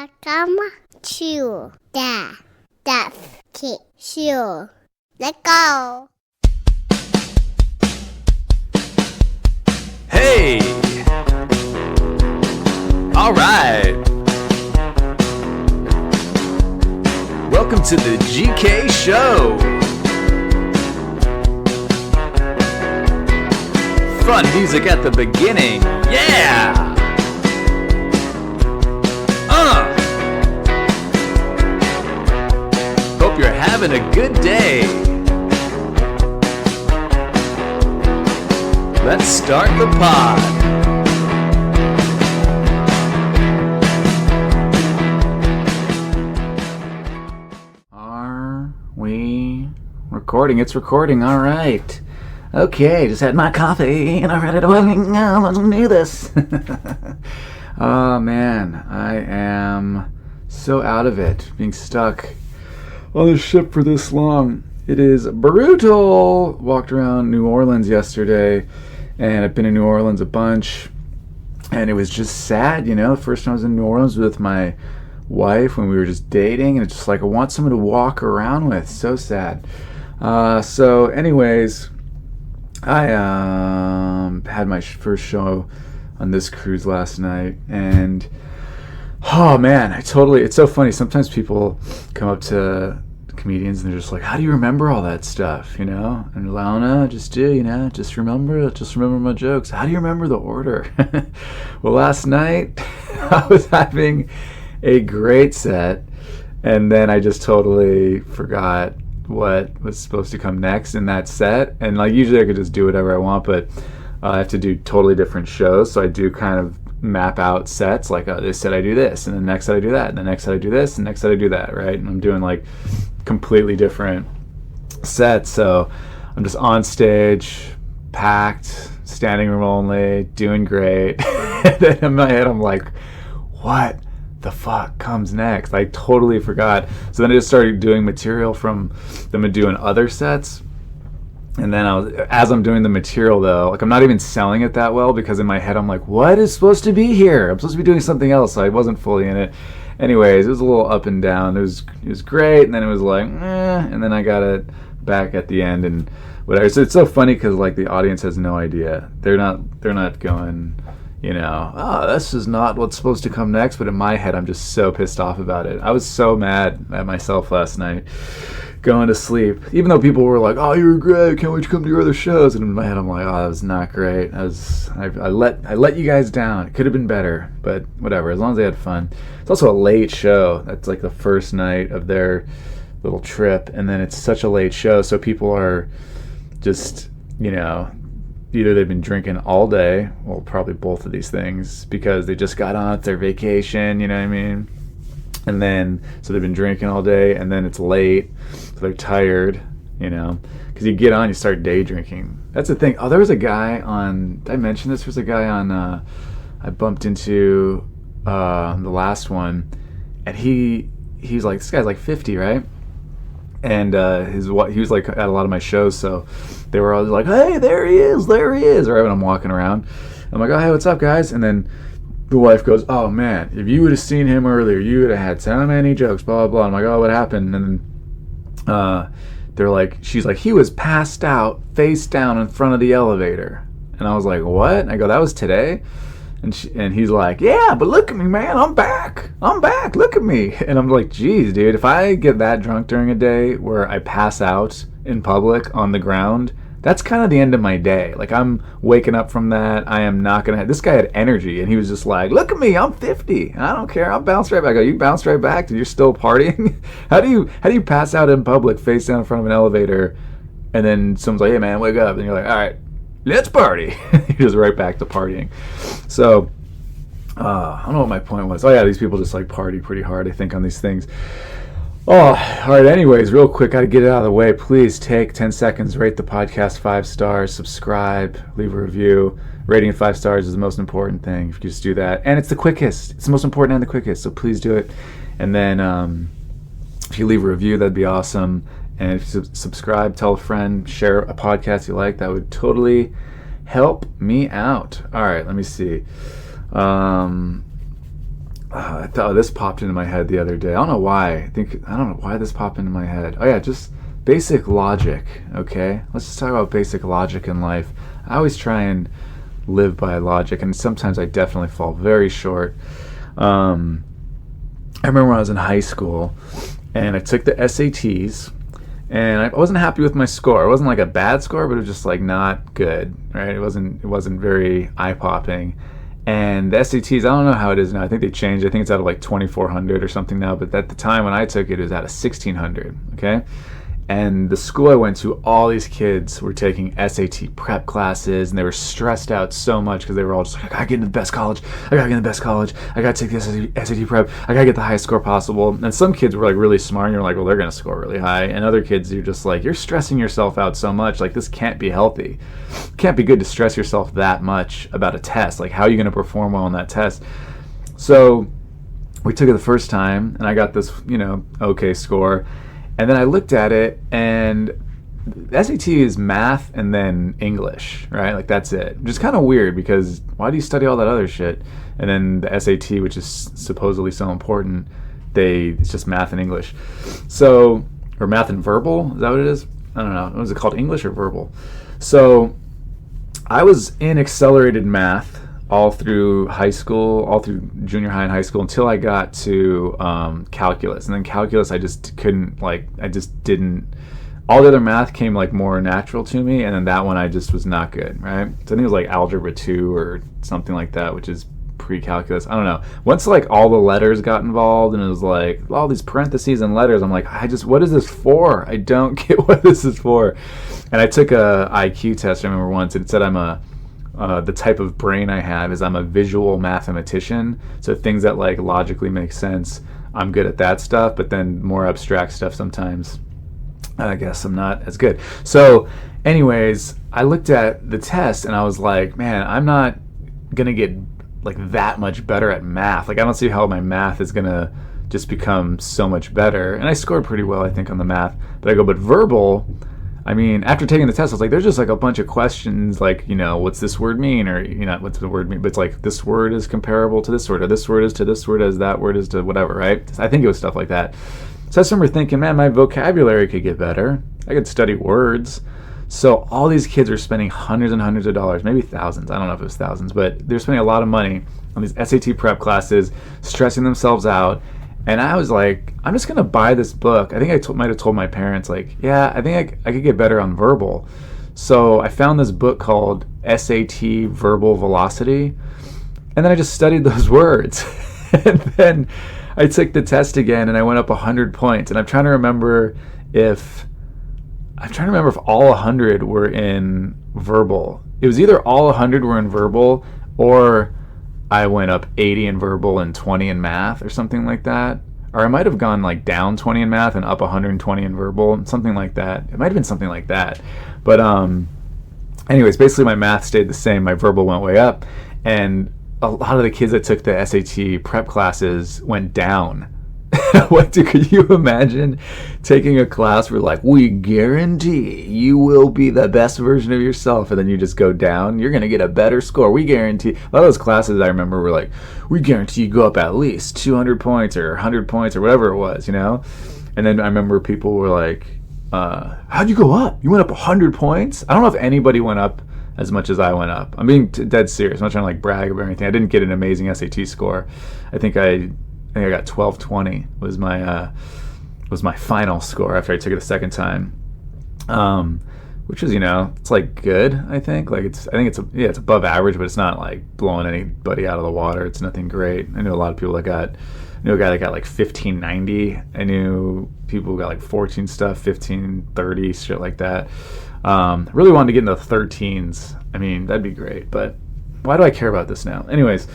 Welcome to the Deaf Kid Show. Let's go. Hey! All right. Welcome to the GK Show. Fun music at the beginning. Yeah! Hope you're having a good day. Let's start the pod. Are we recording? It's recording. All right. Okay, just had my coffee and I'm ready to let's do this. Oh man, I am so out of it, being stuck on the ship for this long. It is brutal. Walked around New Orleans yesterday, and I've been in New Orleans a bunch, and it was just sad, you know. The first time I was in New Orleans with my wife when we were just dating, and it's just like I want someone to walk around with. So sad. So anyways, I had my first show on this cruise last night, and oh man, it's so funny. Sometimes people come up to comedians and they're just like, how do you remember all that stuff, you know? And Lana, just remember my jokes. How do you remember the order? Well, last night I was having a great set, and then I just totally forgot what was supposed to come next in that set. And like usually I could just do whatever I want, but I have to do totally different shows, so I do kind of map out sets, like this set I do this, and the next set I do that, and the next set I do this, and the next set I do that, right? And I'm doing like completely different sets, so I'm just on stage, packed, standing room only, doing great. And then in my head I'm like, what the fuck comes next? I totally forgot. So then I just started doing material from them and doing other sets. And then as I'm doing the material though, like I'm not even selling it that well, because in my head I'm like, what is supposed to be here? I'm supposed to be doing something else, so I wasn't fully in it. Anyways, it was a little up and down. It was great, and then it was like, and then I got it back at the end and whatever. So it's so funny because like the audience has no idea. They're not going, you know, oh, this is not what's supposed to come next. But in my head, I'm just so pissed off about it. I was so mad at myself last night, going to sleep, even though people were like, oh, you were great, can't wait to come to your other shows. And in my head I'm like, oh, that was not great. I let you guys down. It could have been better, but whatever, as long as they had fun. It's also a late show. That's like the first night of their little trip, and then it's such a late show, so people are just, you know, either they've been drinking all day, well, probably both of these things, because they just got on their vacation, you know what I mean? And then, so they've been drinking all day, and then it's late, so they're tired, you know, because you get on, you start day drinking. That's the thing. Oh, there was a guy on, did I mention this? There was a guy on, I bumped into the last one, and he's like, this guy's like 50, right? And he was like at a lot of my shows, so they were all like, hey, there he is, right? When I'm walking around, I'm like, oh, hey, what's up, guys? And then the wife goes, oh man, if you would have seen him earlier, you would have had so many jokes, blah blah blah. I'm like, oh, what happened? And then they're like, she's like, he was passed out face down in front of the elevator. And I was like, what? And I go, that was today? And he's like, yeah, but look at me, man, I'm back, look at me. And I'm like, geez, dude, if I get that drunk during a day where I pass out in public on the ground, that's kind of the end of my day. Like, I'm waking up from that. I am not gonna this guy had energy, and he was just like, look at me, I'm 50, and I don't care, I'll bounce right back. I go, you bounce right back? You're still partying? How do you pass out in public face down in front of an elevator, and then someone's like, hey man, wake up, and you're like, all right, let's party. You're just right back to partying. So I don't know what my point was. Oh yeah, these people just like party pretty hard, I think, on these things. Oh, all right, anyways, real quick, got to get it out of the way. Please take 10 seconds, rate the podcast 5 stars, subscribe, leave a review. Rating 5 stars is the most important thing. If you could just do that. And it's the quickest. It's the most important and the quickest, so please do it. And then if you leave a review, that'd be awesome. And if you subscribe, tell a friend, share a podcast you like, that would totally help me out. All right, let me see. I thought this popped into my head the other day. I don't know why. I don't know why this popped into my head. Oh yeah, just basic logic. Okay, let's just talk about basic logic in life. I always try and live by logic, and sometimes I definitely fall very short. I remember when I was in high school, and I took the SATs, and I wasn't happy with my score. It wasn't like a bad score, but it was just like not good, right? It wasn't very eye popping. And the SATs, I don't know how it is now. I think they changed. I think it's out of like 2,400 or something now. But at the time when I took it, it was out of 1,600. Okay. And the school I went to, all these kids were taking SAT prep classes, and they were stressed out so much because they were all just like, I gotta get into the best college. I gotta get into the best college. I gotta take the SAT prep. I gotta get the highest score possible. And some kids were like really smart, and you're like, well, they're gonna score really high. And other kids, you're just like, you're stressing yourself out so much. Like, this can't be healthy. It can't be good to stress yourself that much about a test. Like, how are you gonna perform well on that test? So we took it the first time, and I got this, okay score. And then I looked at it, and the SAT is math and then English, right? Like, that's it. Which is kind of weird, because why do you study all that other shit? And then the SAT, which is supposedly so important, it's just math and English. So, or math and verbal, is that what it is? I don't know. Was it called English or verbal? So, I was in accelerated math all through high school, all through junior high and high school, until I got to calculus. And then calculus, I just couldn't, all the other math came like more natural to me, and then that one I just was not good, right? So I think it was like algebra 2 or something like that, which is pre-calculus. I don't know. Once like all the letters got involved, and it was like all these parentheses and letters, I'm like, what is this for? I don't get what this is for. And I took a IQ test, I remember once, and it said the type of brain I have is I'm a visual mathematician. So things that like logically make sense, I'm good at that stuff. But then more abstract stuff, sometimes I guess I'm not as good. So anyways, I looked at the test and I was like, man, I'm not gonna get like that much better at math. Like, I don't see how my math is gonna just become so much better. And I scored pretty well, I think, on the math. But verbal, I mean, after taking the test, I was like, there's just like a bunch of questions, like, what's this word mean? Or, what's the word mean? But it's like, this word is comparable to this word, or this word is to this word as that word is to whatever, right? I think it was stuff like that. So I just remember thinking, man, my vocabulary could get better. I could study words. So all these kids are spending hundreds and hundreds of dollars, maybe thousands. I don't know if it was thousands, but they're spending a lot of money on these SAT prep classes, stressing themselves out. And I was like, I'm just going to buy this book. I think I might have told my parents, like, yeah, I think I could get better on verbal. So I found this book called SAT Verbal Velocity. And then I just studied those words. And then I took the test again, and I went up 100 points. And I'm trying to remember if all 100 were in verbal. It was either all 100 were in verbal, or I went up 80 in verbal and 20 in math, or something like that. Or I might have gone like down 20 in math and up 120 in verbal, something like that. It might have been something like that. But anyways, basically my math stayed the same. My verbal went way up. And a lot of the kids that took the SAT prep classes went down. Could you imagine taking a class where like, we guarantee you will be the best version of yourself, and then you just go down, you're going to get a better score, we guarantee. A lot of those classes I remember were like, we guarantee you go up at least 200 points or 100 points or whatever it was, And then I remember people were like, how'd you go up? You went up 100 points? I don't know if anybody went up as much as I went up. I'm being dead serious. I'm not trying to like brag or anything. I didn't get an amazing SAT score. I think I got 1220 was my final score after I took it a second time, which is it's like good. I think it's above average, but it's not like blowing anybody out of the water. It's nothing great. I knew a lot of people that got. I knew a guy that got like 1590. I knew people who got like 14 stuff, 1530, shit like that. Really wanted to get into the 13s. I mean, that'd be great, but why do I care about this now? Anyways,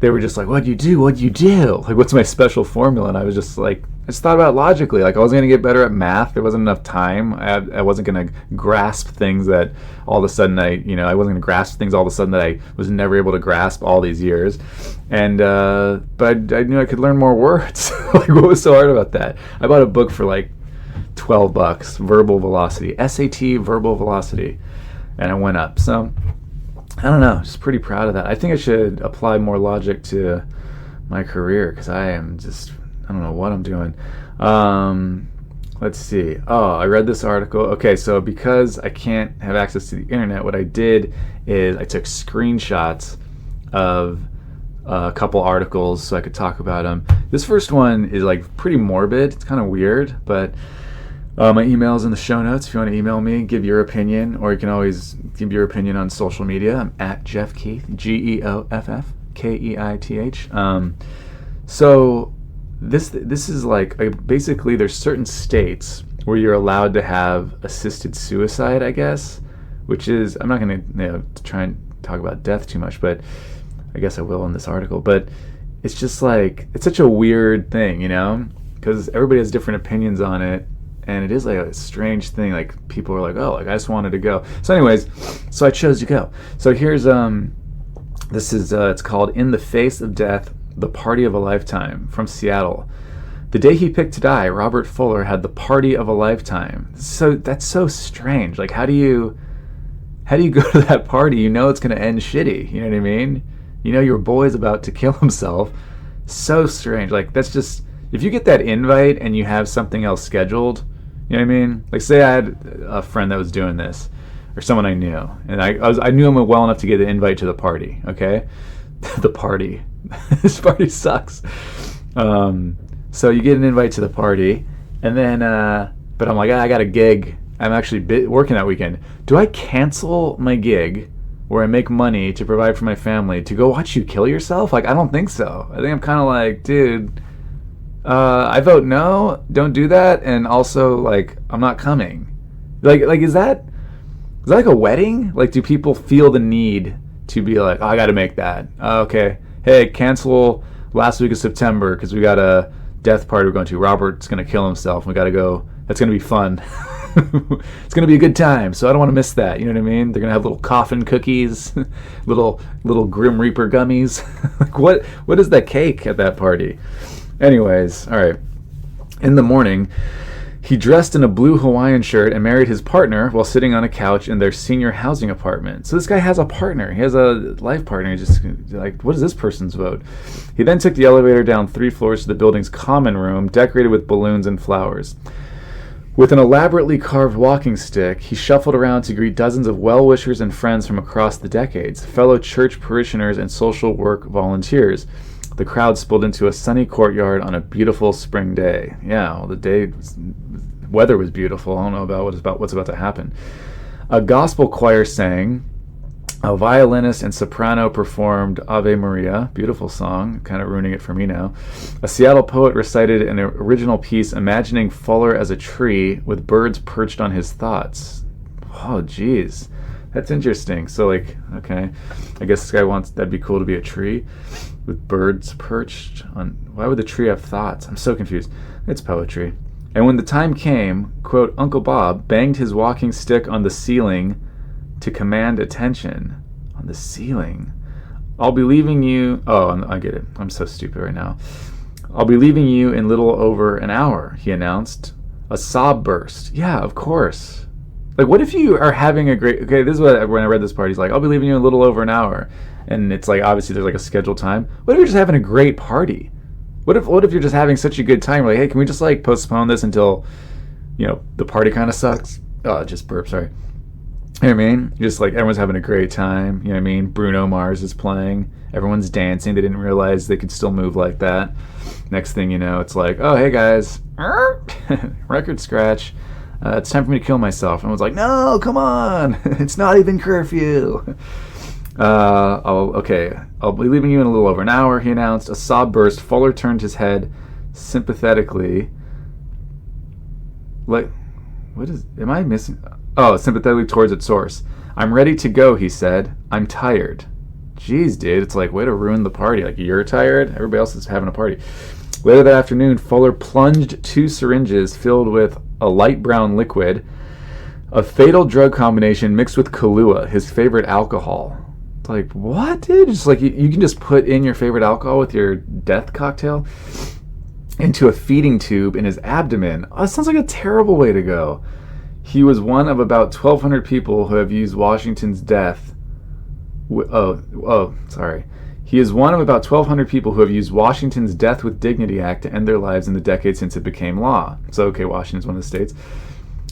they were just like, what'd you do? Like, what's my special formula? And I was just like, I just thought about it logically. Like, I wasn't going to get better at math. There wasn't enough time. I wasn't going to grasp things that all of a sudden I wasn't going to grasp things all of a sudden that I was never able to grasp all these years. And, but I knew I could learn more words. Like, what was so hard about that? I bought a book for like $12, Verbal Velocity, SAT Verbal Velocity. And I went up. So I don't know, just pretty proud of that. I think I should apply more logic to my career because I don't know what I'm doing. Let's see. Oh, I read this article. Okay, so because I can't have access to the internet, what I did is I took screenshots of a couple articles so I could talk about them. This first one is like pretty morbid. It's kind of weird, but my email's in the show notes if you want to email me, give your opinion, or you can always give your opinion on social media. I'm at Jeff Keith, GeoffKeith. So this is like basically there's certain states where you're allowed to have assisted suicide, I guess, which is, I'm not going to try and talk about death too much, but I guess I will in this article. But it's just like, it's such a weird thing, because everybody has different opinions on it. And it is like a strange thing. Like people are like, oh, like I just wanted to go. So anyways, so I chose to go. So here's this is it's called "In the Face of Death: The Party of a Lifetime" from Seattle. The day he picked to die, Robert Fuller had the party of a lifetime. So that's so strange. Like how do you go to that party? You know it's gonna end shitty. You know what I mean? You know your boy's about to kill himself. So strange. Like that's just, if you get that invite and you have something else scheduled. You know what I mean? Like, say I had a friend that was doing this, or someone I knew, and I knew him well enough to get an invite to the party. Okay, the party. This party sucks. So you get an invite to the party, and then, but I'm like, I got a gig. I'm actually working that weekend. Do I cancel my gig where I make money to provide for my family to go watch you kill yourself? Like, I don't think so. I think I'm kind of like, dude. I vote no, don't do that, and also, like, I'm not coming. Like, is that like a wedding? Like, do people feel the need to be like, oh, I gotta make that? Okay. Hey, cancel last week of September because we got a death party we're going to. Robert's gonna kill himself. We gotta go. That's gonna be fun. It's gonna be a good time, so I don't want to miss that. You know what I mean? They're gonna have little coffin cookies, little Grim Reaper gummies. Like, what is that cake at that party? Anyways, all right. In the morning, he dressed in a blue Hawaiian shirt and married his partner while sitting on a couch in their senior housing apartment. So this guy has a partner. He has a life partner. He's just like, what is this person's vote? He then took the elevator down 3 floors to the building's common room, decorated with balloons and flowers. With an elaborately carved walking stick, he shuffled around to greet dozens of well-wishers and friends from across the decades, fellow church parishioners and social work volunteers. The crowd spilled into a sunny courtyard on a beautiful spring day. Yeah, well, weather was beautiful. I don't know about what's about to happen. A gospel choir sang. A violinist and soprano performed Ave Maria, beautiful song, kind of ruining it for me now. A Seattle poet recited an original piece imagining Fuller as a tree with birds perched on his thoughts. Oh, geez. That's interesting. So, like, okay, I guess this guy wants, that'd be cool to be a tree with birds perched on. Why would the tree have thoughts? I'm so confused. It's poetry. And when the time came, quote, Uncle Bob banged his walking stick on the ceiling to command attention. On the ceiling. I'll be leaving you. Oh, I get it. I'm so stupid right now. I'll be leaving you in little over an hour, he announced. A sob burst. Yeah, of course. Like, what if you are having a great... Okay, this is what, when I read this part, he's like, I'll be leaving you in a little over an hour. And it's like, obviously, there's like a scheduled time. What if you're just having a great party? What if you're just having such a good time? You're like, hey, can we just like postpone this until, the party kind of sucks? Oh, just burp, sorry. You know what I mean? Just like everyone's having a great time. You know what I mean? Bruno Mars is playing. Everyone's dancing. They didn't realize they could still move like that. Next thing you know, it's like, oh, hey guys. Record scratch. It's time for me to kill myself. And I was like, no, come on. It's not even curfew. I'll be leaving you in a little over an hour, he announced. A sob burst. Fuller turned his head sympathetically. Like, am I missing? Oh, sympathetically towards its source. I'm ready to go, he said. I'm tired. Jeez, dude, it's like, way to ruin the party. Like, you're tired? Everybody else is having a party. Later that afternoon, Fuller plunged 2 syringes filled with a light brown liquid, a fatal drug combination mixed with Kahlua, his favorite alcohol. It's like, what, dude? Just like, you can just put in your favorite alcohol with your death cocktail into a feeding tube in his abdomen. Oh, that sounds like a terrible way to go. He was one of about 1,200 people who have used Washington's death Sorry. He is one of about 1,200 people who have used Washington's Death with Dignity Act to end their lives in the decades since it became law. So, okay, Washington's one of the states.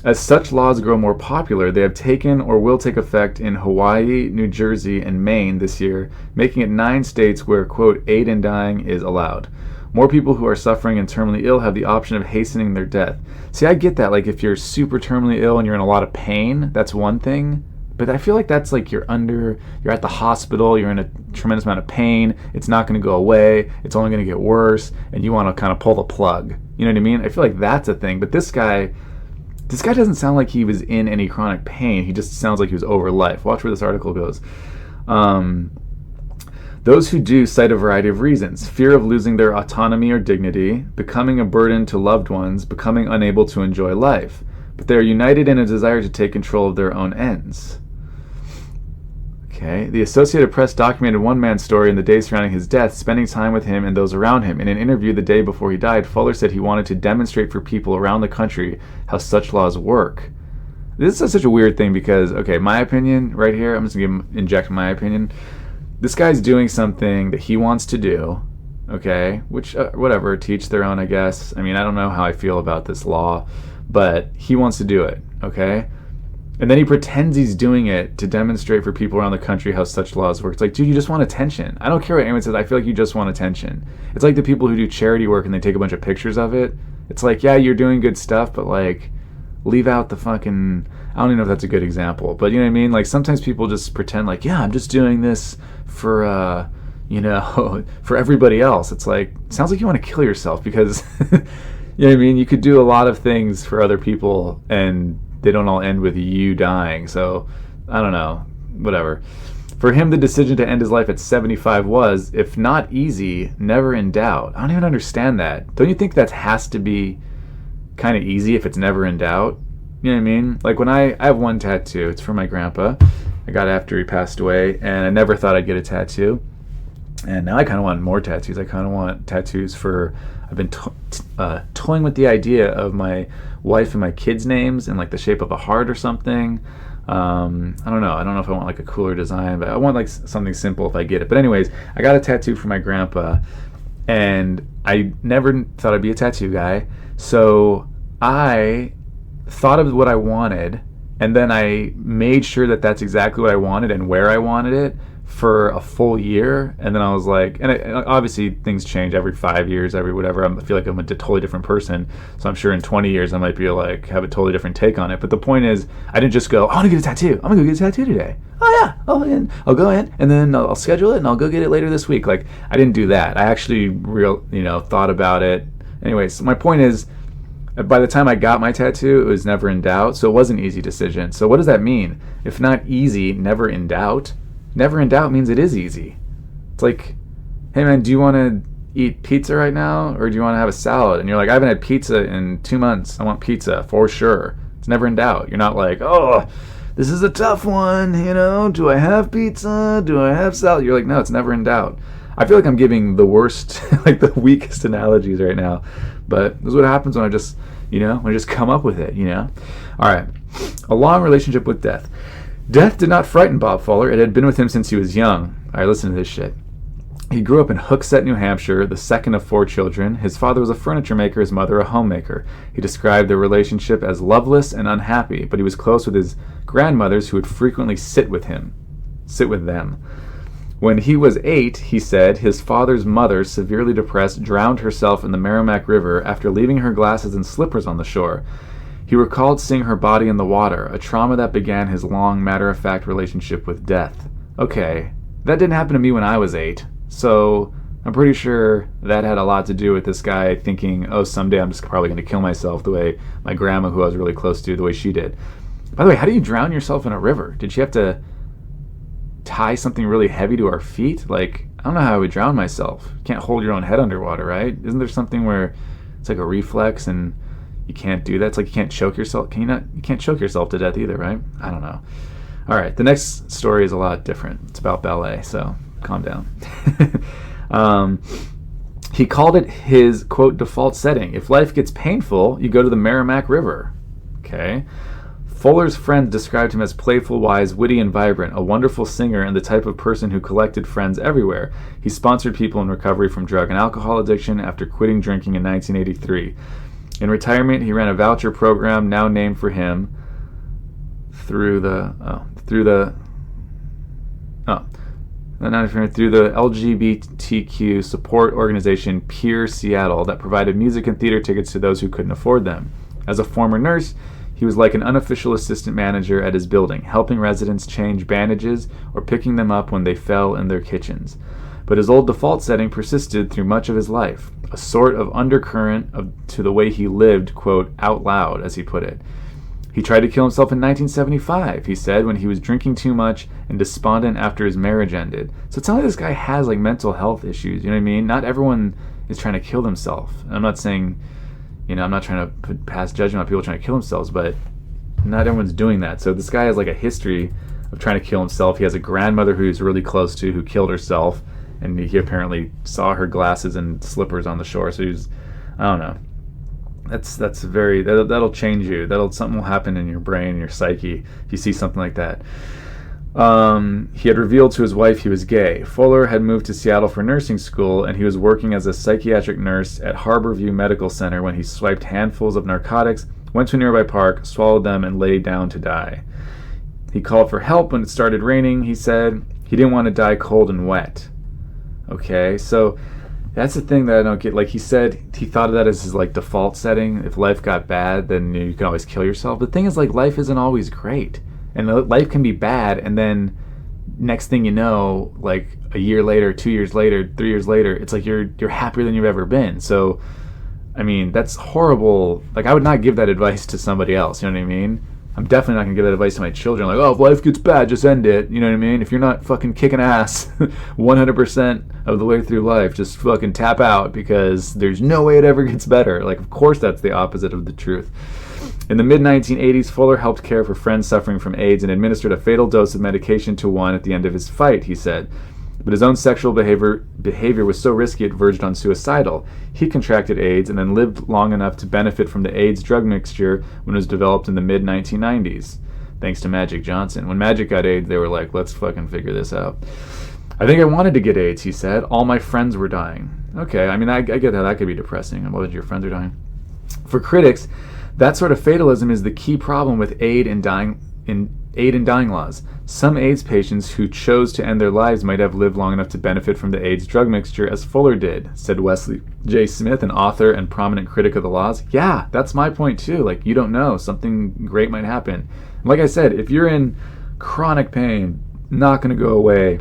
As such laws grow more popular, they have taken or will take effect in Hawaii, New Jersey, and Maine this year, making it 9 states where, quote, aid in dying is allowed. More people who are suffering and terminally ill have the option of hastening their death. See, I get that. Like, if you're super terminally ill and you're in a lot of pain, that's one thing. But I feel like that's like you're at the hospital, you're in a tremendous amount of pain, it's not going to go away, it's only going to get worse, and you want to kind of pull the plug. You know what I mean? I feel like that's a thing. But this guy doesn't sound like he was in any chronic pain. He just sounds like he was over life. Watch where this article goes. Those who do cite a variety of reasons: fear of losing their autonomy or dignity, becoming a burden to loved ones, becoming unable to enjoy life. But they are united in a desire to take control of their own ends. Okay. The Associated Press documented one man's story in the days surrounding his death, spending time with him and those around him. In an interview the day before he died, Fuller said he wanted to demonstrate for people around the country how such laws work. This is such a weird thing because, okay, my opinion right here, I'm just going to inject my opinion. This guy's doing something that he wants to do, okay, which, whatever, teach their own, I guess. I mean, I don't know how I feel about this law, but he wants to do it, okay? And then he pretends he's doing it to demonstrate for people around the country how such laws work. It's like, dude, you just want attention. I don't care what anyone says. I feel like you just want attention. It's like the people who do charity work and they take a bunch of pictures of it. It's like, yeah, you're doing good stuff, but like, leave out the fucking... I don't even know if that's a good example, but you know what I mean? Like, sometimes people just pretend like, yeah, I'm just doing this for, for everybody else. It's like, it sounds like you want to kill yourself because, you know what I mean? You could do a lot of things for other people and they don't all end with you dying. So, I don't know. Whatever. For him, the decision to end his life at 75 was, if not easy, never in doubt. I don't even understand that. Don't you think that has to be kind of easy if it's never in doubt? You know what I mean? Like when I have one tattoo. It's for my grandpa. I got it after he passed away, and I never thought I'd get a tattoo. And now I kind of want more tattoos. I kind of want tattoos for... I've been toying with the idea of my wife and my kids' names in like the shape of a heart or something. I don't know. I don't know if I want like a cooler design, but I want like something simple if I get it. But anyways, I got a tattoo for my grandpa, and I never thought I'd be a tattoo guy. So I thought of what I wanted, and then I made sure that that's exactly what I wanted and where I wanted it for a full year. And then I was like, and obviously things change every 5 years, every whatever. I feel like I'm a totally different person, so I'm sure in 20 years I might be like have a totally different take on it. But the point is, I didn't just go, I want to get a tattoo, I'm gonna go get a tattoo today. Oh yeah, and I'll go in and then I'll schedule it and I'll go get it later this week. Like, I didn't do that. I actually thought about it. Anyways, my point is, by the time I got my tattoo, it was never in doubt, so it was an easy decision. So what does that mean? If not easy, never in doubt? Never in doubt means it is easy. It's like, hey man, do you want to eat pizza right now, or do you want to have a salad? And you're like, I haven't had pizza in 2 months. I want pizza for sure. It's never in doubt. You're not like, oh, this is a tough one, do I have pizza? Do I have salad? You're like, no, it's never in doubt. I feel like I'm giving the worst, like the weakest analogies right now, but this is what happens when I just, when I just come up with it, All right. A long relationship with death. Death did not frighten Bob Fuller. It had been with him since he was young. All right, listen to this shit. He grew up in Hooksett, New Hampshire, the second of 4 children. His father was a furniture maker, his mother a homemaker. He described their relationship as loveless and unhappy, but he was close with his grandmothers who would frequently sit with them. When he was 8, he said, his father's mother, severely depressed, drowned herself in the Merrimack River after leaving her glasses and slippers on the shore. He recalled seeing her body in the water, a trauma that began his long, matter-of-fact relationship with death. Okay, that didn't happen to me when I was 8, so I'm pretty sure that had a lot to do with this guy thinking, oh, someday I'm just probably going to kill myself the way my grandma, who I was really close to, the way she did. By the way, how do you drown yourself in a river? Did she have to tie something really heavy to our feet? Like, I don't know how I would drown myself. You can't hold your own head underwater, right? Isn't there something where it's like a reflex and you can't do that? It's like you can't choke yourself. You can't choke yourself to death either, right? I don't know. All right, the next story is a lot different. It's about ballet, so calm down. He called it his, quote, default setting. If life gets painful, you go to the Merrimack River. Okay. Fuller's friends described him as playful, wise, witty, and vibrant, a wonderful singer, and the type of person who collected friends everywhere. He sponsored people in recovery from drug and alcohol addiction after quitting drinking in 1983. In retirement, he ran a voucher program now named for him through the LGBTQ support organization Peer Seattle that provided music and theater tickets to those who couldn't afford them. As a former nurse, he was like an unofficial assistant manager at his building, helping residents change bandages or picking them up when they fell in their kitchens. But his old default setting persisted through much of his life, a sort of undercurrent to the way he lived, quote, out loud, as he put it. He tried to kill himself in 1975, he said, when he was drinking too much and despondent after his marriage ended. So it's not like this guy has like mental health issues, you know what I mean? Not everyone is trying to kill themselves. I'm not saying, I'm not trying to pass judgment on people trying to kill themselves, but not everyone's doing that. So this guy has like a history of trying to kill himself. He has a grandmother who he's really close to who killed herself, and he apparently saw her glasses and slippers on the shore. So he's, I don't know. That'll change you. Something will happen in your brain, in your psyche, if you see something like that. He had revealed to his wife he was gay. Fuller had moved to Seattle for nursing school, and he was working as a psychiatric nurse at Harborview Medical Center when he swiped handfuls of narcotics, went to a nearby park, swallowed them, and lay down to die. He called for help when it started raining, he said. He didn't want to die cold and wet. Okay, so that's the thing that I don't get. Like he said, he thought of that as his like default setting. If life got bad, then you can always kill yourself. The thing is, like, life isn't always great. And life can be bad, and then next thing you know, like a year later, 2 years later, 3 years later, it's like you're happier than you've ever been. So, I mean, that's horrible. Like, I would not give that advice to somebody else, you know what I mean? I'm definitely not going to give that advice to my children. Like, oh, if life gets bad, just end it. You know what I mean? If you're not fucking kicking ass 100% of the way through life, just fucking tap out, because there's no way it ever gets better. Like, of course that's the opposite of the truth. In the mid-1980s, Fuller helped care for friends suffering from AIDS and administered a fatal dose of medication to one at the end of his fight, he said. But his own sexual behavior was so risky it verged on suicidal. He contracted AIDS and then lived long enough to benefit from the AIDS drug mixture when it was developed in the mid-1990s, thanks to Magic Johnson. When Magic got AIDS, they were like, let's fucking figure this out. I think I wanted to get AIDS, he said. All my friends were dying. Okay, I mean, I get that could be depressing. Well, your friends are dying. For critics, that sort of fatalism is the key problem with aid and dying laws. Some AIDS patients who chose to end their lives might have lived long enough to benefit from the AIDS drug mixture as Fuller did, said Wesley J. Smith, an author and prominent critic of the laws. Yeah, that's my point too. Like, you don't know. Something great might happen. Like I said, if you're in chronic pain, not going to go away.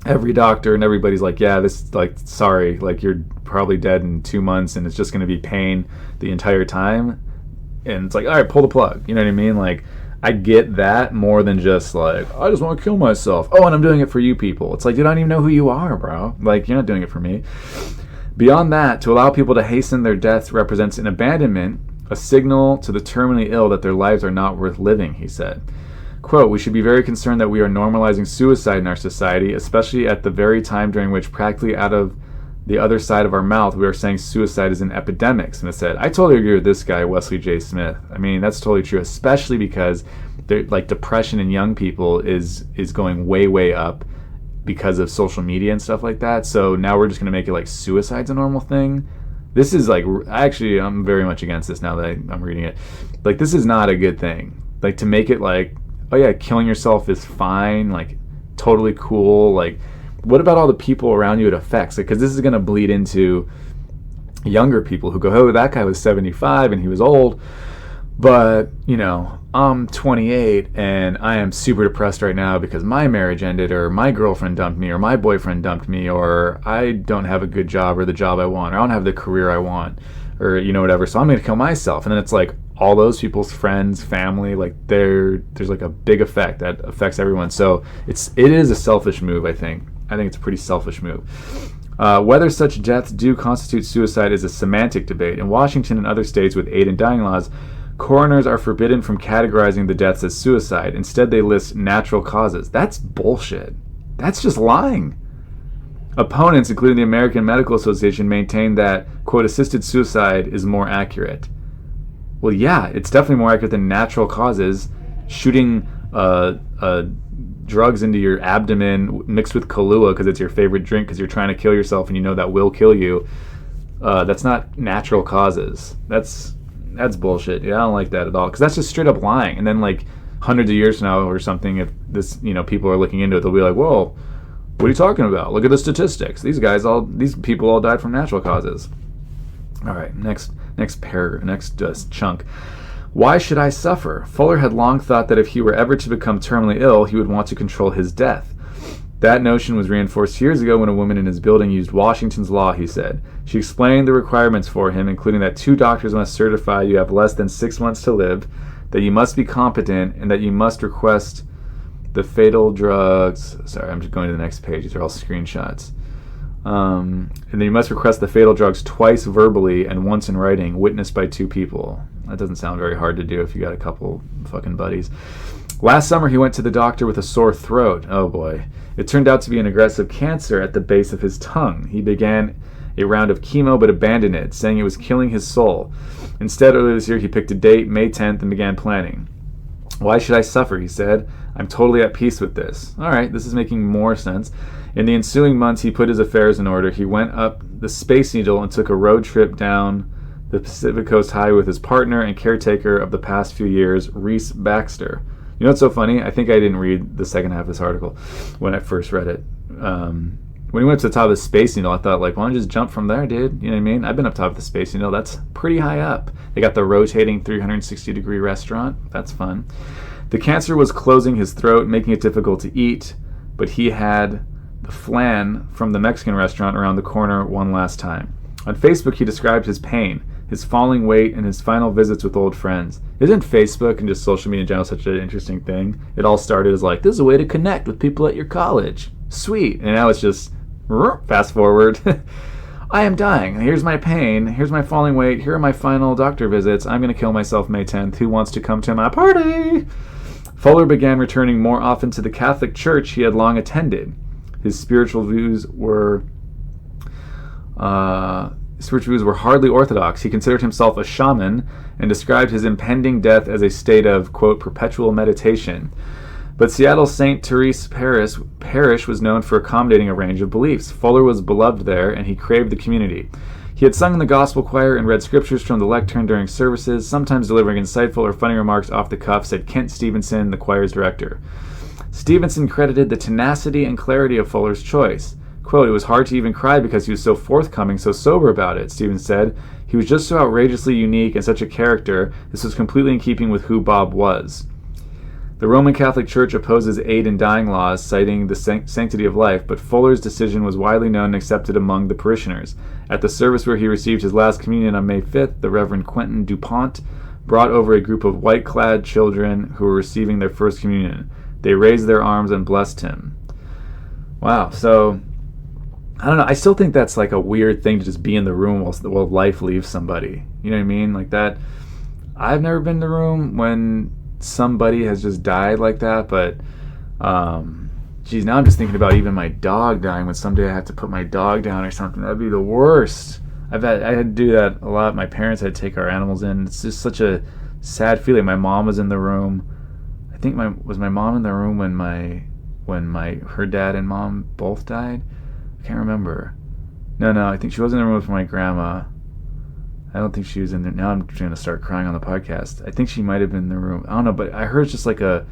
Every doctor and everybody's like, yeah, this, like, sorry, like, you're probably dead in 2 months and it's just going to be pain the entire time. And it's like, all right, pull the plug. You know what I mean? Like, I get that more than just like, I just want to kill myself. Oh, and I'm doing it for you people. It's like, you don't even know who you are, bro. Like, you're not doing it for me. Beyond that, to allow people to hasten their deaths represents an abandonment, a signal to the terminally ill that their lives are not worth living, he said. Quote, we should be very concerned that we are normalizing suicide in our society, especially at the very time during which practically out of the other side of our mouth we are saying suicide is an epidemic, Smith said. I totally agree with this guy, Wesley J. Smith. I mean, that's totally true, especially because like depression in young people is going way, way up because of social media and stuff like that. So now we're just going to make it like suicide's a normal thing. This is like, actually, I'm very much against this now that I'm reading it. Like, this is not a good thing. Like, to make it like, oh yeah, killing yourself is fine, like totally cool. Like, what about all the people around you it affects? Like, because this is going to bleed into younger people who go, oh, that guy was 75 and he was old, but, you know, I'm 28 and I am super depressed right now because my marriage ended, or my girlfriend dumped me, or my boyfriend dumped me, or I don't have a good job or the job I want, or I don't have the career I want, or, you know, whatever, so I'm going to kill myself. And then it's like all those people's friends, family, like there's like a big effect that affects everyone. So it is a selfish move, I think. I think it's a pretty selfish move. Whether such deaths do constitute suicide is a semantic debate. In Washington and other states with aid and dying laws, coroners are forbidden from categorizing the deaths as suicide. Instead, they list natural causes. That's bullshit. That's just lying. Opponents, including the American Medical Association, maintain that, quote, assisted suicide is more accurate. Well, yeah, it's definitely more accurate than natural causes, shooting drugs into your abdomen mixed with Kahlua because it's your favorite drink because you're trying to kill yourself and you know that will kill you. That's not natural causes. That's bullshit. Yeah, I don't like that at all because that's just straight up lying. And then like hundreds of years from now or something, if this, people are looking into it, they'll be like, whoa, what are you talking about? Look at the statistics. These people all died from natural causes. All right, next chunk. Why should I suffer? Fuller had long thought that if he were ever to become terminally ill, he would want to control his death. That notion was reinforced years ago when a woman in his building used Washington's law, he said. She explained the requirements for him, including that 2 doctors must certify you have less than 6 months to live, that you must be competent, and that you must request the fatal drugs. Sorry, I'm just going to the next page. These are all screenshots. And then you must request the fatal drugs twice verbally and once in writing, witnessed by 2 people. That doesn't sound very hard to do if you got a couple fucking buddies. Last summer, he went to the doctor with a sore throat. Oh boy. It turned out to be an aggressive cancer at the base of his tongue. He began a round of chemo but abandoned it, saying it was killing his soul. Instead, earlier this year, he picked a date, May 10th, and began planning. Why should I suffer, he said. I'm totally at peace with this. All right, this is making more sense. In the ensuing months, he put his affairs in order. He went up the Space Needle and took a road trip down the Pacific Coast Highway with his partner and caretaker of the past few years, Reese Baxter. You know what's so funny? I think I didn't read the second half of this article when I first read it. When he went to the top of the Space Needle, I thought, like, why don't you just jump from there, dude? You know what I mean? I've been up top of the Space Needle. That's pretty high up. They got the rotating 360-degree restaurant. That's fun. The cancer was closing his throat, making it difficult to eat, but he had the flan from the Mexican restaurant around the corner one last time. On Facebook, he described his pain, his falling weight, and his final visits with old friends. Isn't Facebook and just social media in general such an interesting thing? It all started as like, this is a way to connect with people at your college. Sweet. And now it's just, fast forward. I am dying. Here's my pain. Here's my falling weight. Here are my final doctor visits. I'm going to kill myself May 10th. Who wants to come to my party? Fuller began returning more often to the Catholic Church he had long attended. His spiritual views were hardly orthodox. He considered himself a shaman and described his impending death as a state of, quote, perpetual meditation. But Seattle's St. Therese Parish was known for accommodating a range of beliefs. Fuller was beloved there, and he craved the community. He had sung in the gospel choir and read scriptures from the lectern during services, sometimes delivering insightful or funny remarks off the cuff, said Kent Stevenson, the choir's director. Stevenson credited the tenacity and clarity of Fuller's choice. Quote, it was hard to even cry because he was so forthcoming, so sober about it, Stevens said. He was just so outrageously unique and such a character. This was completely in keeping with who Bob was. The Roman Catholic Church opposes aid in dying laws, citing the sanctity of life, but Fuller's decision was widely known and accepted among the parishioners. At the service where he received his last communion on May 5th, the Reverend Quentin DuPont brought over a group of white-clad children who were receiving their first communion. They raised their arms and blessed him. Wow, so I don't know. I still think that's like a weird thing to just be in the room while life leaves somebody. You know what I mean? Like that. I've never been in the room when somebody has just died like that, but geez, now I'm just thinking about even my dog dying. When someday I have to put my dog down or something, that'd be the worst. I had to do that a lot. My parents had to take our animals in. It's just such a sad feeling. My mom was in the room. I think was my mom in the room when her dad and mom both died? I can't remember. No, I think she was in the room with my grandma. I don't think she was in there. Now I'm going to start crying on the podcast. I think she might have been in the room. I don't know, but I heard it's just like I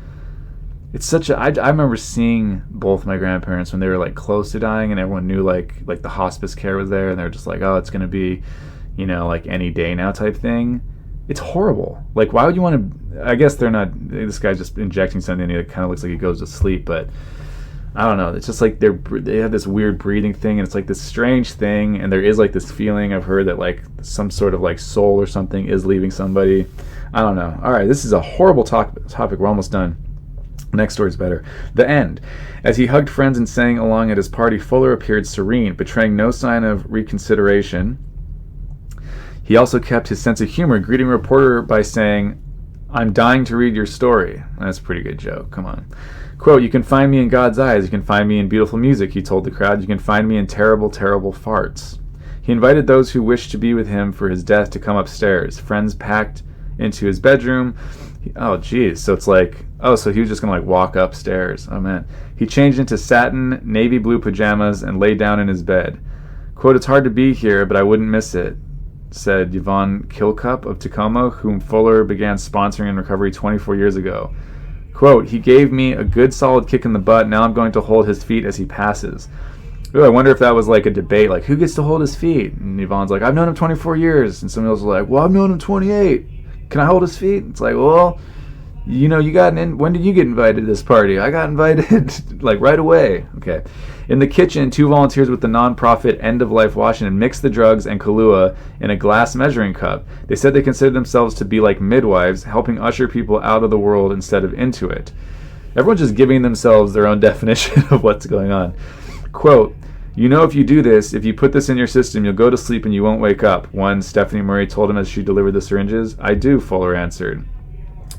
remember seeing both my grandparents when they were like close to dying, and everyone knew like the hospice care was there, and they were just like, oh, it's going to be, like any day now type thing. It's horrible. Like, why would you want to? I guess they're not. This guy's just injecting something, and it kind of looks like he goes to sleep, but I don't know. It's just like they have this weird breathing thing, and it's like this strange thing, and there is like this feeling I've heard that like some sort of like soul or something is leaving somebody. I don't know. All right, this is a horrible topic. We're almost done. Next story's better. The end. As he hugged friends and sang along at his party, Fuller appeared serene, betraying no sign of reconsideration. He also kept his sense of humor, greeting a reporter by saying, I'm dying to read your story. That's a pretty good joke. Come on. Quote, you can find me in God's eyes. You can find me in beautiful music, he told the crowd. You can find me in terrible, terrible farts. He invited those who wished to be with him for his death to come upstairs. Friends packed into his bedroom, Oh, geez. So it's like, oh, so he was just going to like walk upstairs. Oh, man. He changed into satin, navy blue pajamas and lay down in his bed. Quote, "It's hard to be here, but I wouldn't miss it," said Yvonne Kilcup of Tacoma, whom Fuller began sponsoring in recovery 24 years ago. Quote, "He gave me a good solid kick in the butt. Now I'm going to hold his feet as he passes." Ooh, I wonder if that was like a debate, like who gets to hold his feet? And Yvonne's like, "I've known him 24 years. And somebody else was like, "Well, I've known him 28. Can I hold his feet?" It's like, well, you got when did you get invited to this party? I got invited like right away. Okay. In the kitchen, 2 volunteers with the nonprofit End of Life Washington mixed the drugs and Kahlua in a glass measuring cup. They said they considered themselves to be like midwives, helping usher people out of the world instead of into it. Everyone's just giving themselves their own definition of what's going on. Quote, if you do this, if you put this in your system, you'll go to sleep and you won't wake up, one Stephanie Murray told him as she delivered the syringes. "I do," Fuller answered.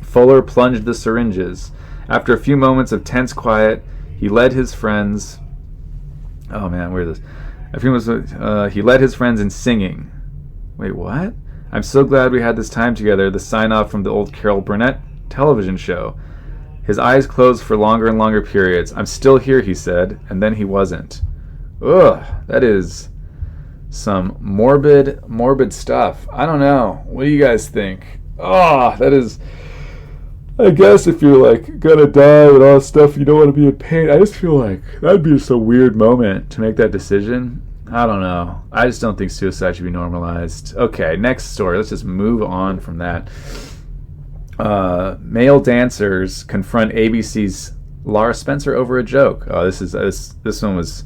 Fuller plunged the syringes. After a few moments of tense quiet, he led his friends... Oh man, where is this? He led his friends in singing. Wait, what? "I'm so glad we had this time together," the sign-off from the old Carol Burnett television show. His eyes closed for longer and longer periods. "I'm still here," he said, and then he wasn't. Ugh, that is some morbid stuff. I don't know. What do you guys think? Oh, that is... I guess if you're like gonna die and all that stuff, you don't want to be in pain. I just feel like that'd be just a weird moment to make that decision. I don't know. I just don't think suicide should be normalized. Okay, next story. Let's just move on from that. Male dancers confront ABC's Lara Spencer over a joke. Oh, this one was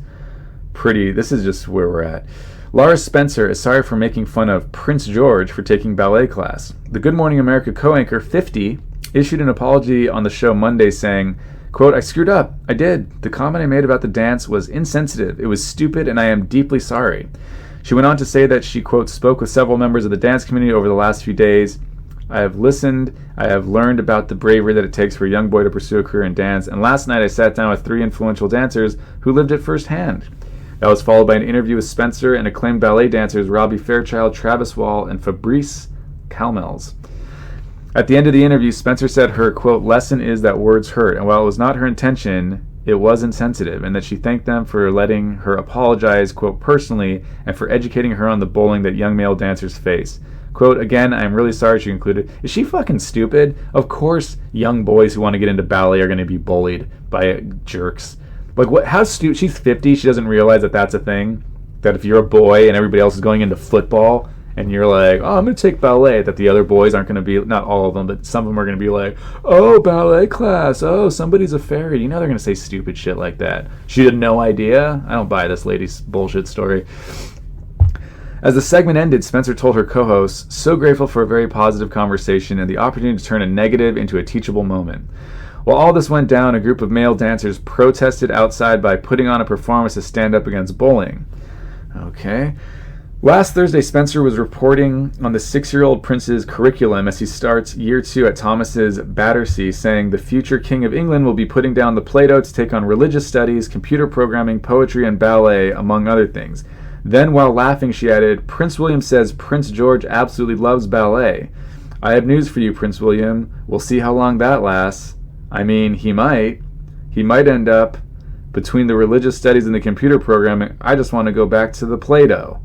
pretty. This is just where we're at. Lara Spencer is sorry for making fun of Prince George for taking ballet class. The Good Morning America co-anchor, 50, issued an apology on the show Monday saying, quote, "I screwed up. I did. The comment I made about the dance was insensitive. It was stupid, and I am deeply sorry." She went on to say that she, quote, "spoke with several members of the dance community over the last few days. I have listened. I have learned about the bravery that it takes for a young boy to pursue a career in dance. And last night I sat down with 3 influential dancers who lived it firsthand." That was followed by an interview with Spencer and acclaimed ballet dancers Robbie Fairchild, Travis Wall, and Fabrice Calmels. At the end of the interview, Spencer said her, quote, "lesson is that words hurt, and while it was not her intention, it was insensitive," and that she thanked them for letting her apologize, quote, "personally, and for educating her on the bullying that young male dancers face. Quote, again, I am really sorry," she concluded. Is she fucking stupid? Of course young boys who want to get into ballet are going to be bullied by jerks. Like, what? How stupid? She's 50. She doesn't realize that that's a thing. That if you're a boy and everybody else is going into football, and you're like, "Oh, I'm going to take ballet," that the other boys aren't going to be, not all of them, but some of them are going to be like, "Oh, ballet class. Oh, somebody's a fairy." You know they're going to say stupid shit like that. She had no idea? I don't buy this lady's bullshit story. As the segment ended, Spencer told her co-hosts, "So grateful for a very positive conversation and the opportunity to turn a negative into a teachable moment." While all this went down, a group of male dancers protested outside by putting on a performance to stand up against bullying. Okay. Last Thursday, Spencer was reporting on the 6-year-old prince's curriculum as he starts year 2 at Thomas's Battersea, saying the future King of England will be putting down the Play-Doh to take on religious studies, computer programming, poetry, and ballet, among other things. Then, while laughing, she added, "Prince William says Prince George absolutely loves ballet. I have news for you, Prince William. We'll see how long that lasts. I mean, he might end up between the religious studies and the computer programming. I just want to go back to the Play-Doh."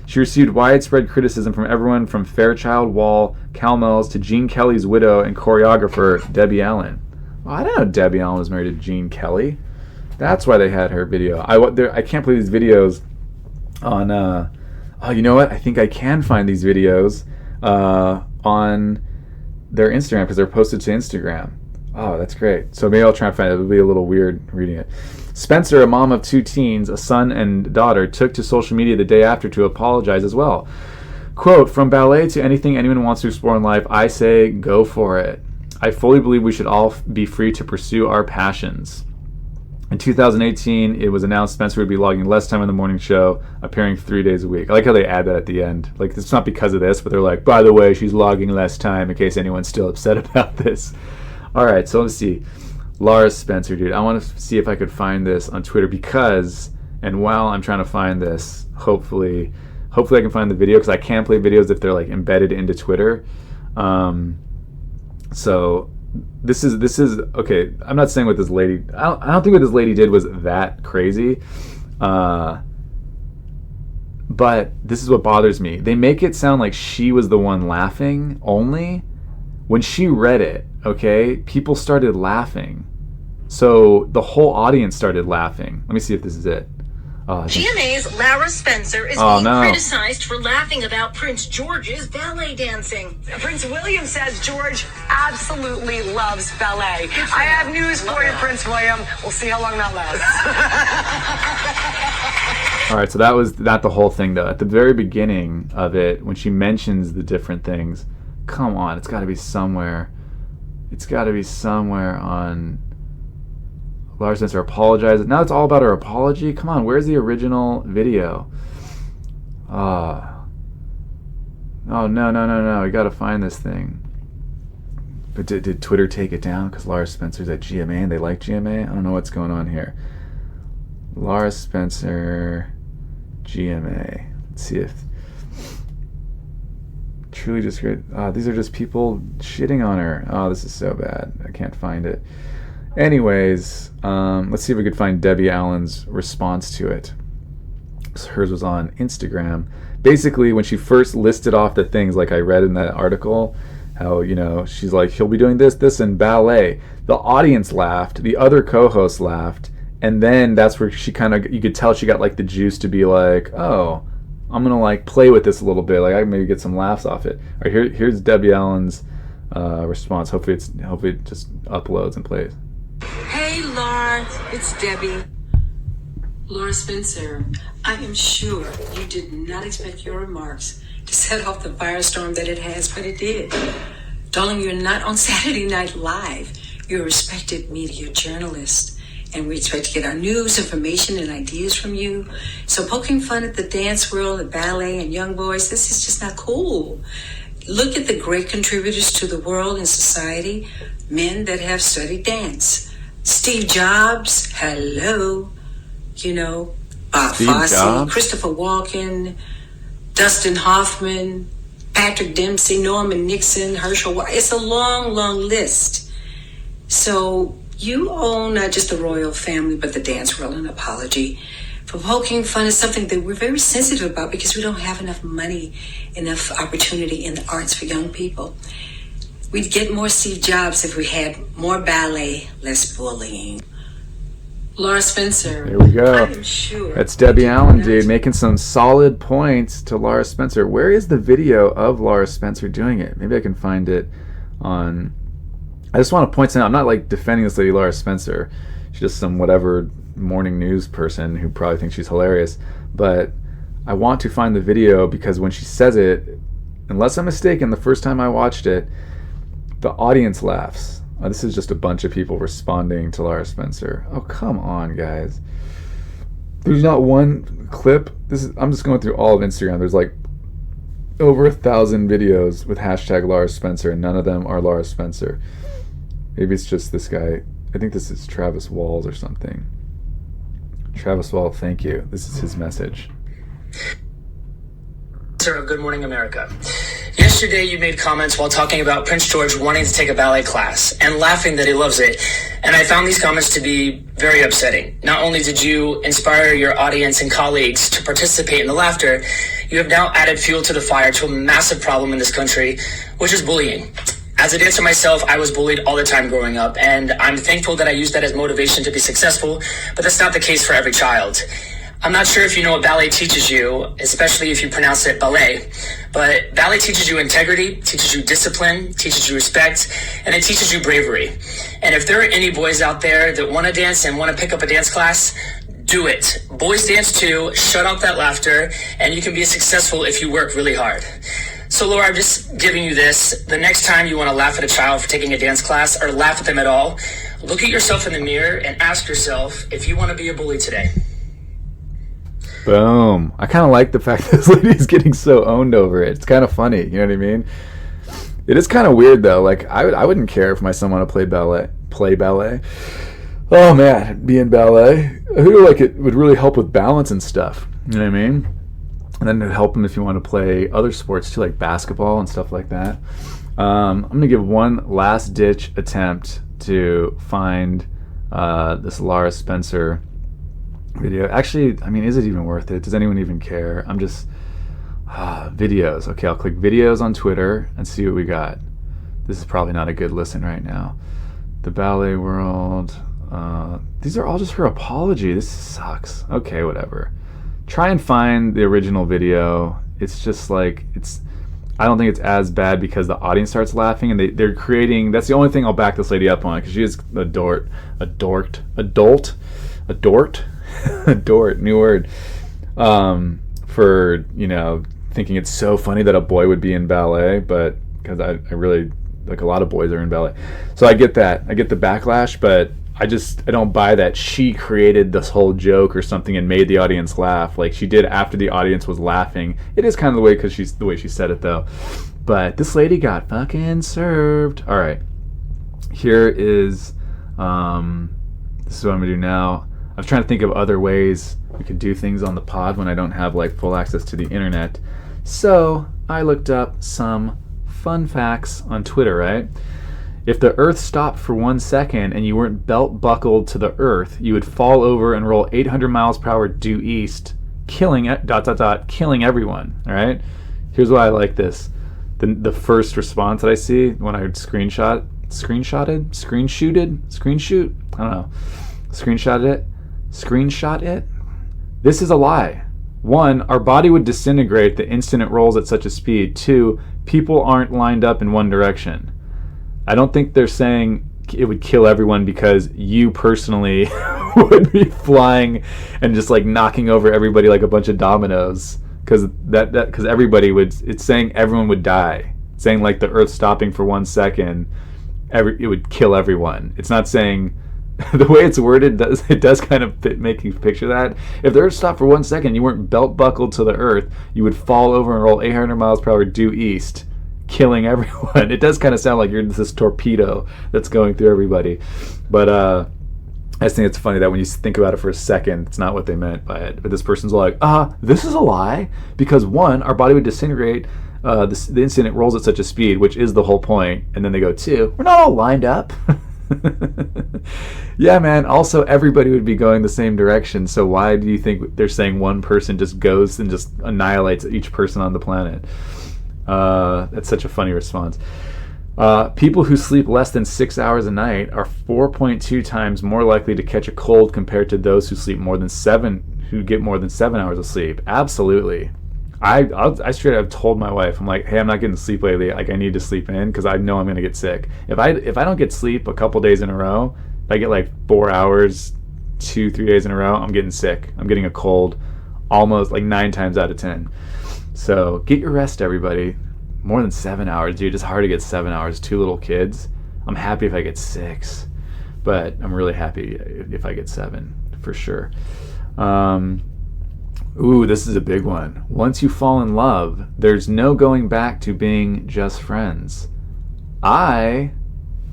She received widespread criticism from everyone from Fairchild, Wall, Calmels to Gene Kelly's widow and choreographer, Debbie Allen. Well, I didn't know Debbie Allen was married to Gene Kelly. That's why they had her video. I can't play these videos on... oh, you know what? I think I can find these videos on their Instagram because they're posted to Instagram. Oh, that's great. So maybe I'll try and find it. It'll be a little weird reading it. Spencer, a mom of 2 teens, a son and daughter, took to social media the day after to apologize as well. Quote, "From ballet to anything anyone wants to explore in life, I say go for it. I fully believe we should all be free to pursue our passions." In 2018, it was announced Spencer would be logging less time on the morning show, appearing 3 days a week. I like how they add that at the end. Like, it's not because of this, but they're like, by the way, she's logging less time in case anyone's still upset about this. All right, so let's see. Lara Spencer, dude. I want to see if I could find this on Twitter because, and while I'm trying to find this, hopefully I can find the video because I can't play videos if they're like embedded into Twitter. So this is okay. I'm not saying what this lady. I don't think what this lady did was that crazy. But this is what bothers me. They make it sound like she was the one laughing only. When she read it, okay, people started laughing. So the whole audience started laughing. Let me see if this is it. GMA's Lara Spencer is being criticized for laughing about Prince George's ballet dancing. Prince William says George absolutely loves ballet. I have news for you, Prince William. We'll see how long that lasts. All right, so that was not the whole thing, though. At the very beginning of it, when she mentions the different things, come on, it's got to be somewhere. It's got to be somewhere on Lara Spencer apologizes. Now it's all about her apology. Come on, where's the original video? Oh no! We got to find this thing. But did Twitter take it down because Lara Spencer's at GMA and they like GMA? I don't know what's going on here. Lara Spencer, GMA. Let's see if truly just great. These are just people shitting on her. Oh, this is so bad. I can't find it. Anyways, let's see if we could find Debbie Allen's response to it. So hers was on Instagram. Basically, when she first listed off the things, like I read in that article, how, you know, she's like, he'll be doing this, and ballet. The audience laughed. The other co-hosts laughed. And then that's where she kind of, you could tell she got like the juice to be like, oh, I'm going to like play with this a little bit. Like I can maybe get some laughs off it. All right, here's Debbie Allen's response. Hopefully it just uploads and plays. Hey, Lara, it's Debbie. Lara Spencer, I am sure you did not expect your remarks to set off the firestorm that it has, but it did. Darling, you're not on Saturday Night Live. You're a respected media journalist, and we expect to get our news, information, and ideas from you. So poking fun at the dance world, the ballet, and young boys, this is just not cool. Look at the great contributors to the world and society, men that have studied dance. Steve Jobs, hello, you know, Bob Fosse, Christopher Walken, Dustin Hoffman, Patrick Dempsey, Norman Nixon, Herschel. It's a long, long list. So you owe not just the royal family, but the dance world an apology. For poking fun is something that we're very sensitive about because we don't have enough money, enough opportunity in the arts for young people. We'd get more Steve Jobs if we had more ballet, less bullying. Lara Spencer. There we go. I am sure. That's Debbie Allen, dude, making some solid points to Lara Spencer. Where is the video of Lara Spencer doing it? Maybe I can find it on... I just want to point out, I'm not like defending this lady Lara Spencer. She's just some whatever morning news person who probably thinks she's hilarious. But I want to find the video because when she says it, unless I'm mistaken, the first time I watched it, the audience laughs. This is just a bunch of people responding to Lara Spencer. Oh, come on, guys. There's not one clip. I'm just going through all of Instagram. There's like over 1,000 videos with hashtag Lara Spencer, and none of them are Lara Spencer. Maybe it's just this guy. I think this is Travis Walls or something. Travis Wall, thank you. This is his message. Sir, Good Morning America. Yesterday you made comments while talking about Prince George wanting to take a ballet class and laughing that he loves it. And I found these comments to be very upsetting. Not only did you inspire your audience and colleagues to participate in the laughter, you have now added fuel to the fire to a massive problem in this country, which is bullying. As a dancer myself, I was bullied all the time growing up, and I'm thankful that I used that as motivation to be successful, but that's not the case for every child. I'm not sure if you know what ballet teaches you, especially if you pronounce it ballet, but ballet teaches you integrity, teaches you discipline, teaches you respect, and it teaches you bravery. And if there are any boys out there that want to dance and want to pick up a dance class, do it. Boys dance too, shut up that laughter, and you can be successful if you work really hard. So Laura, I'm just giving you this. The next time you want to laugh at a child for taking a dance class or laugh at them at all, look at yourself in the mirror and ask yourself if you want to be a bully today. Boom. I kind of like the fact that this lady's getting so owned over it. It's kind of funny. You know what I mean? It is kind of weird, though. Like, I wouldn't care if my son wanted to play ballet. Oh, man. Be in ballet. I feel like it would really help with balance and stuff. You know what I mean? And then it'll help them if you want to play other sports too, like basketball and stuff like that. I'm going to give one last ditch attempt to find this Lara Spencer video. Actually, I mean, is it even worth it? Does anyone even care? I'm just videos. Okay, I'll click videos on Twitter and see what we got. This is probably not a good listen right now. The ballet world. These are all just her apology. This sucks. Okay, whatever. Try and find the original video. It's just like, I don't think it's as bad because the audience starts laughing and they're creating, that's the only thing I'll back this lady up on, because she is a dort, new word, for, you know, thinking it's so funny that a boy would be in ballet, but because I really, like, a lot of boys are in ballet. So I get that. I get the backlash, but I don't buy that she created this whole joke or something and made the audience laugh like she did after the audience was laughing. It is kind of the way, because the way she said it though. But this lady got fucking served. All right, here is this is what I'm gonna do now. I was trying to think of other ways we could do things on the pod when I don't have like full access to the internet. So I looked up some fun facts on Twitter, right? If the earth stopped for 1 second and you weren't belt buckled to the earth, you would fall over and roll 800 miles per hour due east, killing everyone. All right. Here's why I like this. The first response that I see when I screenshot it. This is a lie. 1, our body would disintegrate the instant it rolls at such a speed. 2, people aren't lined up in one direction. I don't think they're saying it would kill everyone because you personally would be flying and just like knocking over everybody like a bunch of dominoes, because everybody would, it's saying everyone would die. It's saying like the earth stopping for 1 second, it would kill everyone. It's not saying, the way it's worded does kind of make you picture that. If the earth stopped for 1 second, you weren't belt buckled to the earth, you would fall over and roll 800 miles per hour due east, killing everyone. It does kind of sound like you're this torpedo that's going through everybody. But I just think it's funny that when you think about it for a second, it's not what they meant by it. But this person's like, this is a lie, because 1, our body would disintegrate the instant it rolls at such a speed, which is the whole point. And then they go, 2, we're not all lined up. Yeah, man. Also, everybody would be going the same direction. So why do you think they're saying one person just goes and just annihilates each person on the planet? That's such a funny response. People who sleep less than 6 hours a night are 4.2 times more likely to catch a cold compared to those who sleep who get more than 7 hours of sleep. Absolutely. I straight up told my wife, I'm like, hey, I'm not getting sleep lately. Like, I need to sleep in because I know I'm going to get sick. If I don't get sleep a couple days in a row, if I get like 4 hours, 2-3 days in a row, I'm getting sick. I'm getting a cold almost like 9 times out of 10. So get your rest, everybody. More than 7 hours, dude. It's hard to get 7 hours. 2 little kids. I'm happy if I get 6, but I'm really happy if I get 7 for sure. Ooh, this is a big one. Once you fall in love, there's no going back to being just friends. I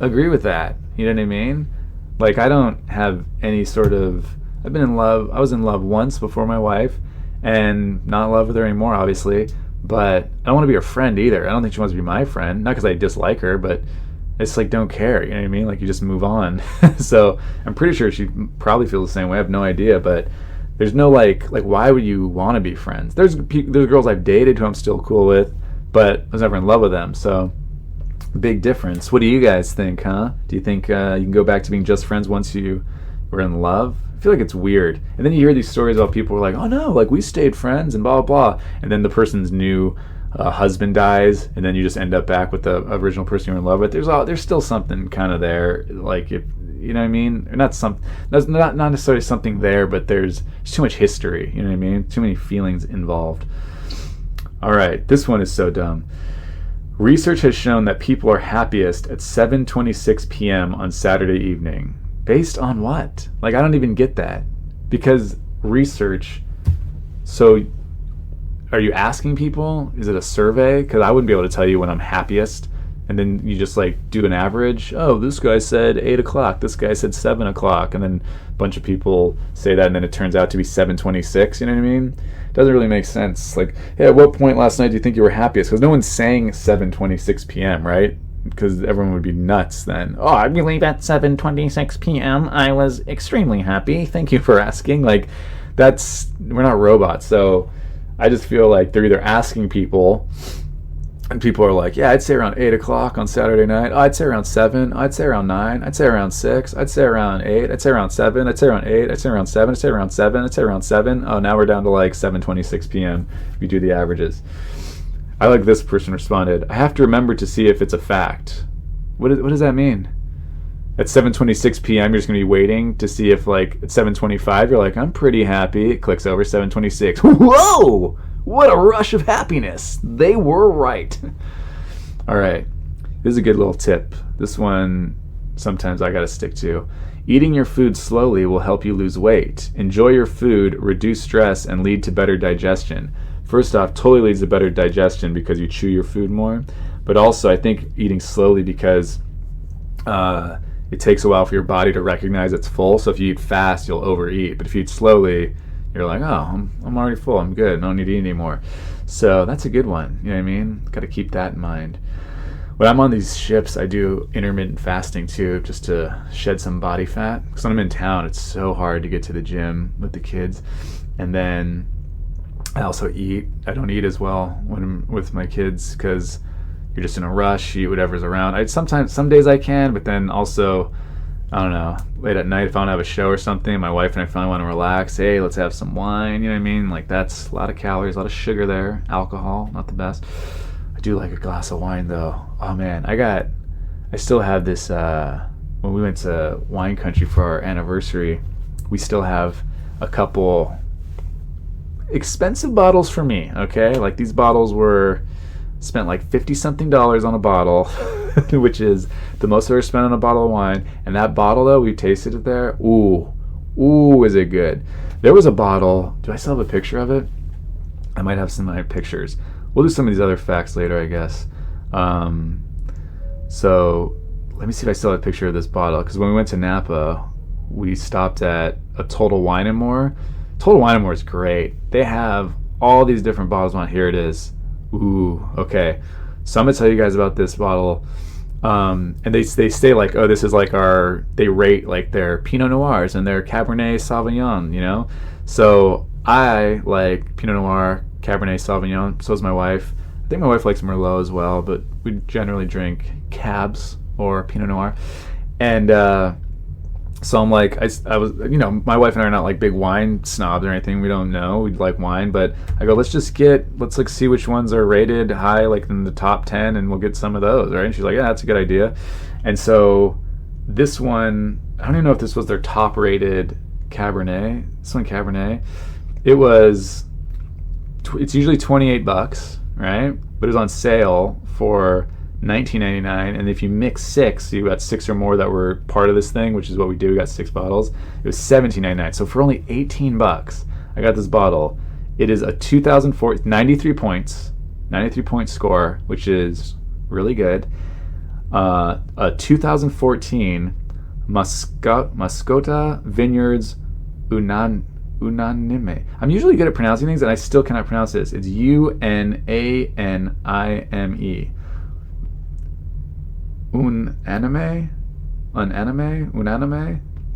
agree with that. You know what I mean? Like, I don't have any sort of... I've been in love. I was in love once before my wife, and not in love with her anymore, obviously. But I don't want to be her friend either. I don't think she wants to be my friend. Not because I dislike her, but it's like, don't care. You know what I mean? Like, you just move on. So I'm pretty sure she probably feels the same way. I have no idea, but there's no like why would you want to be friends? There's girls I've dated who I'm still cool with, but I was never in love with them. So big difference. What do you guys think, huh? Do you think you can go back to being just friends once you were in love? I feel like it's weird. And then you hear these stories about people who are like, oh no, like we stayed friends and blah, blah, blah. And then the person's new husband dies, and then you just end up back with the original person you were in love with. There's still something kind of there. Like, if you know what I mean? Or not necessarily something there, but there's too much history. You know what I mean? Too many feelings involved. All right, this one is so dumb. Research has shown that people are happiest at 7:26 p.m. on Saturday evening. Based on what? Like, I don't even get that. Because research... So, are you asking people? Is it a survey? Because I wouldn't be able to tell you when I'm happiest and then you just like do an average. Oh, this guy said 8 o'clock, this guy said 7 o'clock, and then a bunch of people say that, and then it turns out to be 7:26. You know what I mean? It doesn't really make sense. Like, hey, at what point last night do you think you were happiest? Because no one's saying 7:26 p.m., right? Because everyone would be nuts then. Oh, I believe at 7:26 p.m. I was extremely happy. Thank you for asking. Like, we're not robots. So I just feel like they're either asking people, and people are like, yeah, I'd say around 8 o'clock on Saturday night. Oh, I'd say around 7. I'd say around 9. I'd say around 6. I'd say around 8. I'd say around 7. I'd say around 8. I'd say around 7. I'd say around 7. I'd say around 7. Oh, now we're down to like 7:26 p.m. We do the averages. I like this person responded, I have to remember to see if it's a fact. What does that mean? At 7:26 p.m. you're just going to be waiting to see if like at 7:25 you're like, I'm pretty happy. It clicks over 7:26. Whoa! What a rush of happiness. They were right. All right. This is a good little tip. This one sometimes I got to stick to. Eating your food slowly will help you lose weight. Enjoy your food, reduce stress, and lead to better digestion. First off, totally leads to better digestion because you chew your food more. But also, I think eating slowly because it takes a while for your body to recognize it's full. So if you eat fast, you'll overeat. But if you eat slowly, you're like, oh, I'm already full. I'm good. I don't need to eat anymore. So that's a good one. You know what I mean? Got to keep that in mind. When I'm on these ships, I do intermittent fasting too, just to shed some body fat. Because when I'm in town, it's so hard to get to the gym with the kids. And then I also eat. I don't eat as well when I'm with my kids because you're just in a rush. You eat whatever's around. Some days I can, but then also, I don't know, late at night if I don't have a show or something, my wife and I finally want to relax. Hey, let's have some wine. You know what I mean? Like that's a lot of calories, a lot of sugar there. Alcohol, not the best. I do like a glass of wine though. Oh man, I still have this. When we went to wine country for our anniversary, we still have a couple expensive bottles for me, okay? Like these bottles spent like $50-something on a bottle, which is the most I've ever spent on a bottle of wine. And that bottle though, we tasted it there. Ooh, is it good? There was a bottle. Do I still have a picture of it? I might have some of my pictures. We'll do some of these other facts later, I guess. So let me see if I still have a picture of this bottle. Because when we went to Napa, we stopped at a Total Wine & More. Total Wine & More is great. They have all these different bottles on. Here it is. Ooh, okay. So I'm going to tell you guys about this bottle. And they say like, oh, this is like they rate like their Pinot Noirs and their Cabernet Sauvignon, you know? So I like Pinot Noir, Cabernet Sauvignon. So does my wife. I think my wife likes Merlot as well, but we generally drink Cabs or Pinot Noir. And so I'm like, I was, you know, my wife and I are not like big wine snobs or anything. We don't know. We like wine, but I go, let's like see which ones are rated high, like in the top 10, and we'll get some of those, right? And she's like, yeah, that's a good idea. And so this one, I don't even know if this was their top rated Cabernet. This one, Cabernet, it's usually $28, right? But it was on sale for $19.99, and if you mix 6, you got 6 or more that were part of this thing, which is what we do. We got 6 bottles. It was $17.99. So for only $18, I got this bottle. It is a 2004 93 points, 93 point score, which is really good. A 2014 Moscota Vineyards Unanime. I'm usually good at pronouncing things, and I still cannot pronounce this. It's Unanime. Unanime?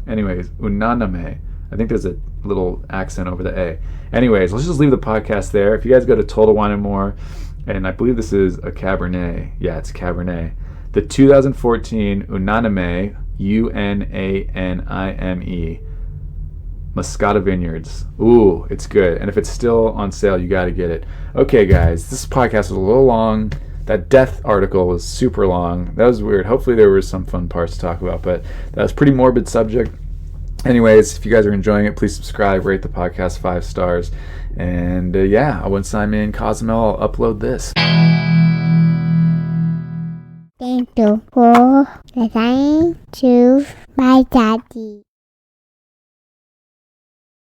Anyways, unanime. I think there's a little accent over the A. Anyways, let's just leave the podcast there. If you guys go to Total Wine & More, and I believe this is a Cabernet. Yeah, it's Cabernet. The 2014 Unanime, Unanime, Moscata Vineyards. Ooh, it's good. And if it's still on sale, you got to get it. Okay, guys, this podcast was a little long. That death article was super long. That was weird. Hopefully there were some fun parts to talk about, but that was a pretty morbid subject. Anyways, if you guys are enjoying it, please subscribe, rate the podcast 5 stars. And yeah, once I'm in Cozumel, I'll upload this. Thank you for listening to my daddy.